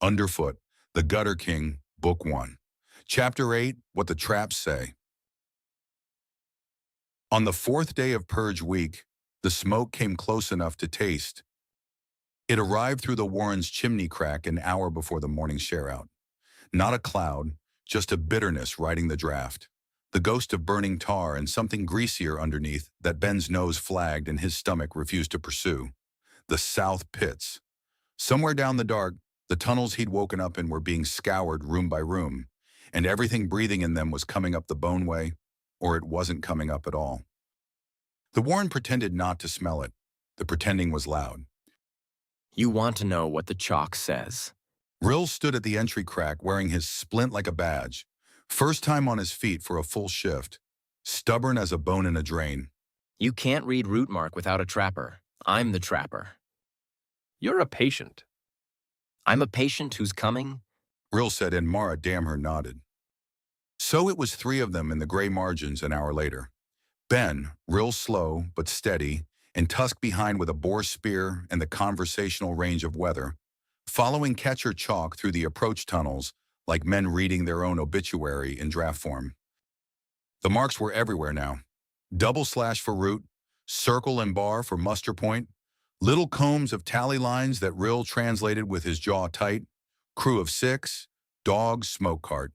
Underfoot, The Gutter King, Book 1. Chapter 8, What the Traps Say. On the fourth day of Purge Week, the smoke came close enough to taste. It arrived through the Warrens' chimney crack an hour before the morning share-out. Not a cloud, just a bitterness riding the draft. The ghost of burning tar and something greasier underneath that Ben's nose flagged and his stomach refused to pursue. The South Pits. Somewhere down the dark, the tunnels he'd woken up in were being scoured room by room, and everything breathing in them was coming up the boneway, or it wasn't coming up at all. The Warren pretended not to smell it. The pretending was loud. You want to know what the chalk says. Rill stood at the entry crack wearing his splint like a badge. First time on his feet for a full shift. Stubborn as a bone in a drain. You can't read root mark without a trapper. I'm the trapper. You're a patient. I'm a patient who's coming. Rill said, and Mara damn her nodded. So it was three of them in the gray margins an hour later. Ben, Rill slow but steady, and Tusk behind with a boar spear and the conversational range of weather, following Catcher Chalk through the approach tunnels like men reading their own obituary in draft form. The marks were everywhere now. Double slash for root, circle and bar for muster point, little combs of tally lines that Rill translated with his jaw tight, crew of 6, dog, smoke cart.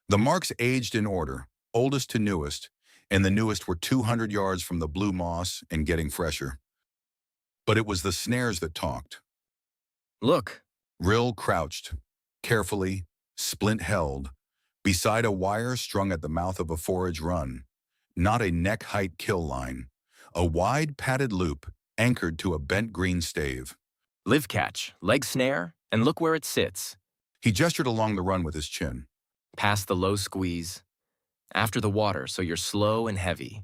The marks aged in order, oldest to newest, and the newest were 200 yards from the blue moss and getting fresher. But it was the snares that talked. Look. Rill crouched, carefully, splint held, beside a wire strung at the mouth of a forage run. Not a neck-height kill line. A wide, padded loop anchored to a bent green stave. Live catch, leg snare, and look where it sits. He gestured along the run with his chin. Past the low squeeze. After the water, so you're slow and heavy.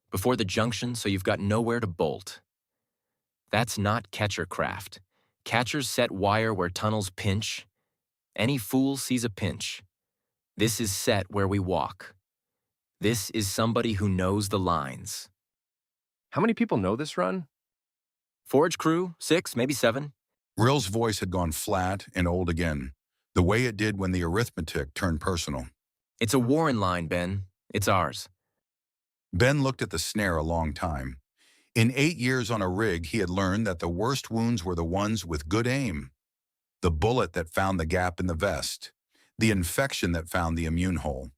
Before the junction, so you've got nowhere to bolt. That's not catcher craft. Catchers set wire where tunnels pinch. Any fool sees a pinch. This is set where we walk. This is somebody who knows the lines. How many people know this run? Forage crew, 6, maybe 7. Rill's voice had gone flat and old again, the way it did when the arithmetic turned personal. It's a Warren line, Ben. It's ours. Ben looked at the snare a long time. In 8 years on a rig, he had learned that the worst wounds were the ones with good aim. The bullet that found the gap in the vest. The infection that found the immune hole.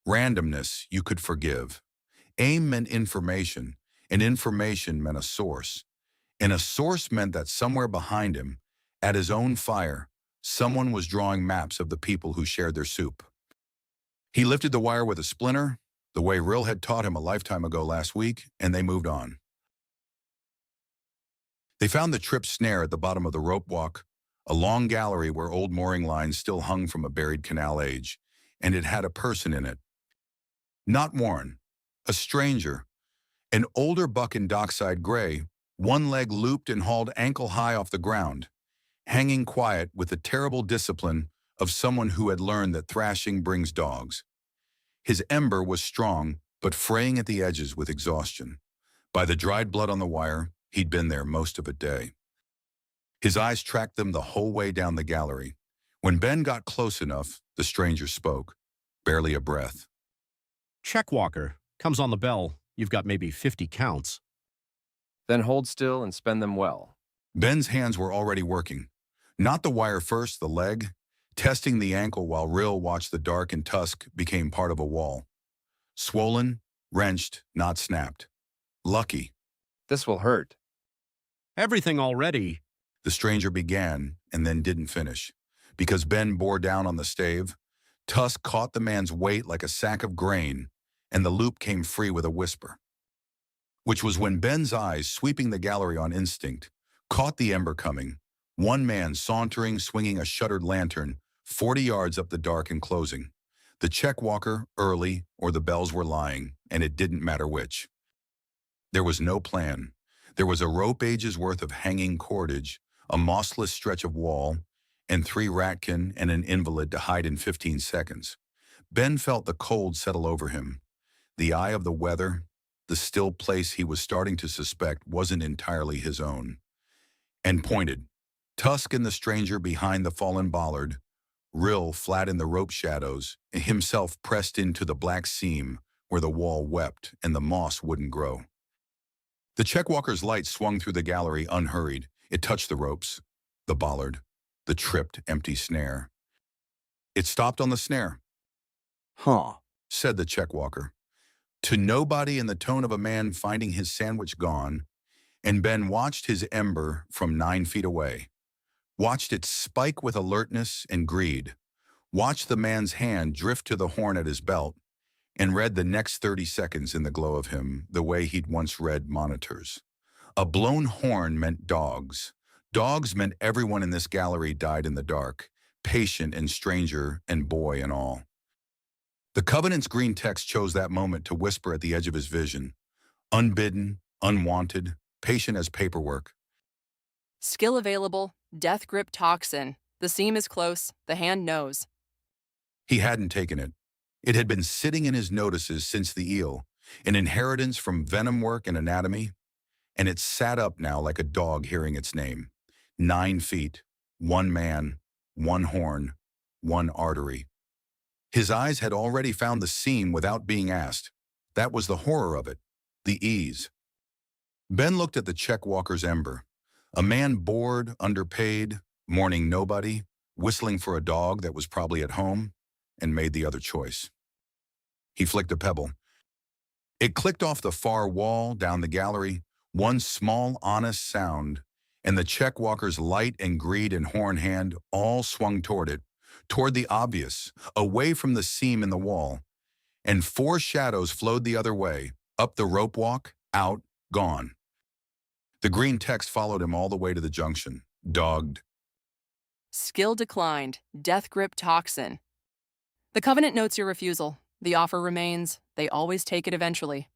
Randomness you could forgive. Aim meant information, and information meant a source. And a source meant that somewhere behind him, at his own fire, someone was drawing maps of the people who shared their soup. He lifted the wire with a splinter, the way Rill had taught him a lifetime ago last week, and they moved on. They found the trip snare at the bottom of the rope walk, a long gallery where old mooring lines still hung from a buried canal age, and it had a person in it. Not Warren, a stranger, an older buck in dockside gray, one leg looped and hauled ankle-high off the ground, hanging quiet with the terrible discipline of someone who had learned that thrashing brings dogs. His ember was strong, but fraying at the edges with exhaustion. By the dried blood on the wire, he'd been there most of a day. His eyes tracked them the whole way down the gallery. When Ben got close enough, the stranger spoke, barely a breath. Check walker. Comes on the bell. You've got maybe 50 counts. Then hold still and spend them well. Ben's hands were already working. Not the wire first, the leg, testing the ankle while Rill watched the dark and Tusk became part of a wall. Swollen, wrenched, not snapped. Lucky. This will hurt. Everything already. The stranger began and then didn't finish. Because Ben bore down on the stave, Tusk caught the man's weight like a sack of grain, and the loop came free with a whisper. Which was when Ben's eyes, sweeping the gallery on instinct, caught the ember coming, one man sauntering, swinging a shuttered lantern, 40 yards up the dark and closing. The check walker, early, or the bells were lying, and it didn't matter which. There was no plan. There was a rope age's worth of hanging cordage, a mossless stretch of wall, and 3 ratkin and an invalid to hide in 15 seconds. Ben felt the cold settle over him. The eye of the weather, the still place he was starting to suspect wasn't entirely his own. And pointed. Tusk and the stranger behind the fallen bollard, Rill flat in the rope shadows, and himself pressed into the black seam where the wall wept and the moss wouldn't grow. The checkwalker's light swung through the gallery unhurried. It touched the ropes, the bollard, the tripped, empty snare. It stopped on the snare, Huh. said the checkwalker, to nobody in the tone of a man finding his sandwich gone, and Ben watched his ember from 9 feet away, watched it spike with alertness and greed, watched the man's hand drift to the horn at his belt, and read the next 30 seconds in the glow of him the way he'd once read monitors. A blown horn meant dogs. Dogs meant everyone in this gallery died in the dark, patient and stranger and boy and all. The Covenant's green text chose that moment to whisper at the edge of his vision, unbidden, unwanted, patient as paperwork. Skill available, death grip toxin. The seam is close, the hand knows. He hadn't taken it. It had been sitting in his notices since the eel, an inheritance from venom work and anatomy, and it sat up now like a dog hearing its name. 9 feet, 1 man, 1 horn, 1 artery. His eyes had already found the seam without being asked. That was the horror of it, the ease. Ben looked at the checkwalker's ember, a man bored, underpaid, mourning nobody, whistling for a dog that was probably at home, and made the other choice. He flicked a pebble. It clicked off the far wall, down the gallery, one small, honest sound, and the checkwalker's light and greed and horn hand all swung toward it, toward the obvious, away from the seam in the wall, and 4 shadows flowed the other way, up the rope walk, out, gone. The green text followed him all the way to the junction, dogged. Skill declined, death grip toxin. The Covenant notes your refusal. The offer remains. They always take it eventually.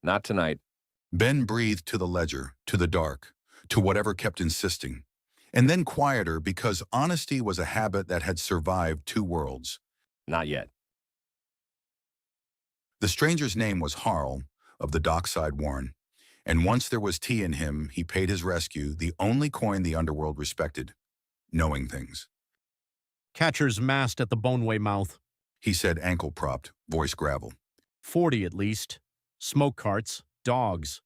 Not tonight. Ben breathed to the ledger, to the dark, to whatever kept insisting, and then quieter because honesty was a habit that had survived 2 worlds. Not yet. The stranger's name was Harl, of the Dockside Warren, and once there was tea in him, he paid his rescue the only coin the underworld respected, knowing things. Catcher's mast at the Boneway mouth. He said ankle-propped, voice gravel. 40 at least. Smoke carts, dogs.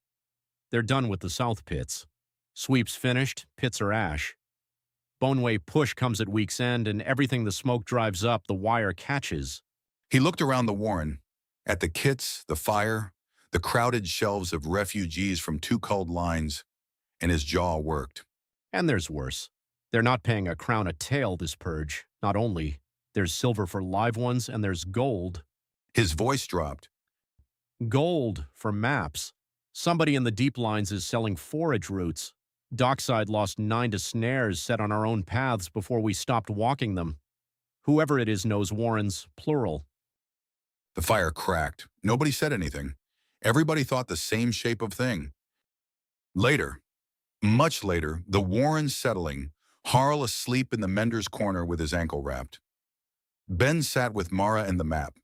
They're done with the south pits. Sweep's finished, pits are ash. Boneway push comes at week's end, and everything the smoke drives up, the wire catches. He looked around the warren, at the kits, the fire, the crowded shelves of refugees from 2 culled lines, and his jaw worked. And there's worse. They're not paying a crown a tail this purge. Not only, there's silver for live ones, and there's gold. His voice dropped. Gold for maps. Somebody in the deep lines is selling forage routes. Dockside lost 9 to snares set on our own paths before we stopped walking them. Whoever it is knows warrens, plural. The fire cracked. Nobody said anything. Everybody thought the same shape of thing. Later, much later, the warren settling, Harl asleep in the mender's corner with his ankle wrapped. Ben sat with Mara and the map.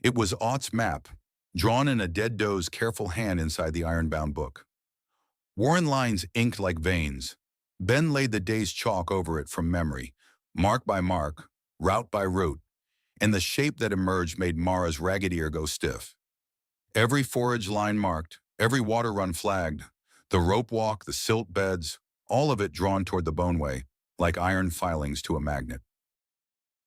It was Ott's map, drawn in a dead doe's careful hand inside the iron-bound book. Warren lines inked like veins. Ben laid the day's chalk over it from memory, mark by mark, route by route, and the shape that emerged made Mara's ragged ear go stiff. Every forage line marked, every water run flagged, the rope walk, the silt beds, all of it drawn toward the boneway, like iron filings to a magnet.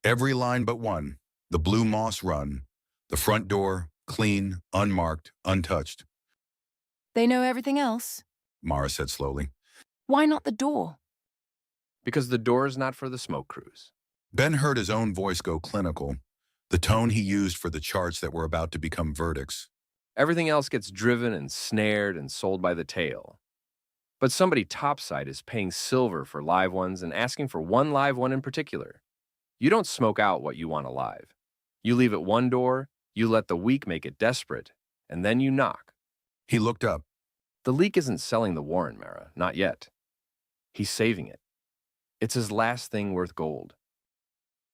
Every line but one, the blue moss run, the front door, clean, unmarked, untouched. They know everything else. Mara said slowly. Why not the door? Because the door is not for the smoke crews. Ben heard his own voice go clinical, the tone he used for the charts that were about to become verdicts. Everything else gets driven and snared and sold by the tail. But somebody topside is paying silver for live ones and asking for one live one in particular. You don't smoke out what you want alive. You leave at one door, you let the weak make it desperate, and then you knock. He looked up. The leak isn't selling the Warren, Mara, not yet. He's saving it. It's his last thing worth gold.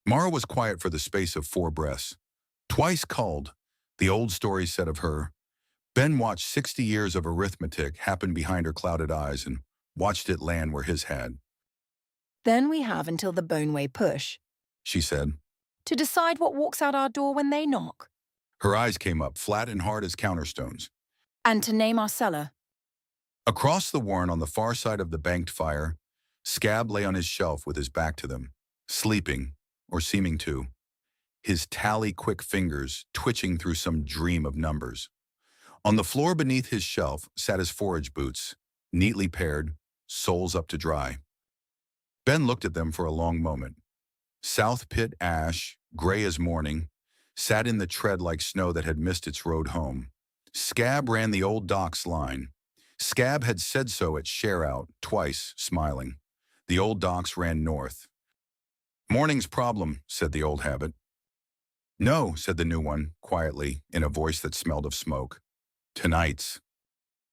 Mara was quiet for the space of 4 breaths. Twice culled, the old story said of her. Ben watched 60 years of arithmetic happen behind her clouded eyes and watched it land where his had. Then we have until the Boneway push she said. to decide what walks out our door when they knock, Her eyes came up, flat and hard as counterstones. and to name our cellar. Across the warren on the far side of the banked fire, Scab lay on his shelf with his back to them, sleeping, or seeming to, his tally-quick fingers twitching through some dream of numbers. On the floor beneath his shelf sat his forage boots, neatly paired, soles up to dry. Ben looked at them for a long moment. South Pit ash, gray as morning, sat in the tread like snow that had missed its road home. Scab ran the old docks line. Scab had said so at share-out, twice, smiling. The old docks ran north. Morning's problem, said the old habit. No, said the new one, quietly, in a voice that smelled of smoke. Tonight's.